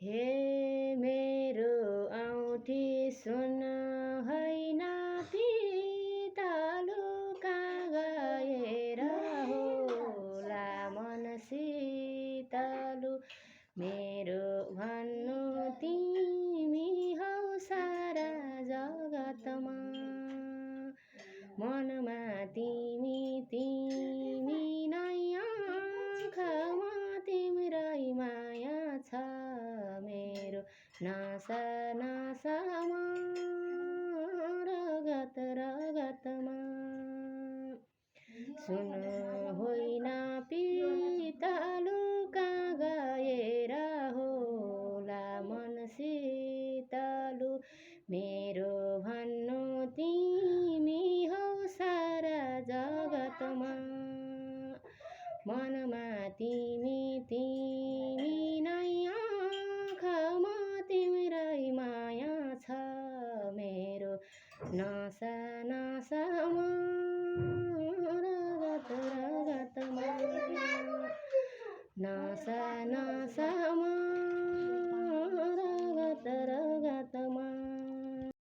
हे मेरो औँठी सुन होइन पितालु कहाँ गएर होला मन शीतलु मेरो भन्नु तिमी हौ सारा जगतमा मनमा तिमी तिमी नै आँखामा तिम्रै माया छ मेरो नासा नासामा रगत रगतमा सुन होइन पितालु कहाँ गएर होला मन शीतलु मेरो भन्नु तिमी हौ सारा जगतमा मनमा तिमी तिमी नै आँखामा तिम्रै माया छ मेरो नासा नासामा रगत रगतमा नासा नासा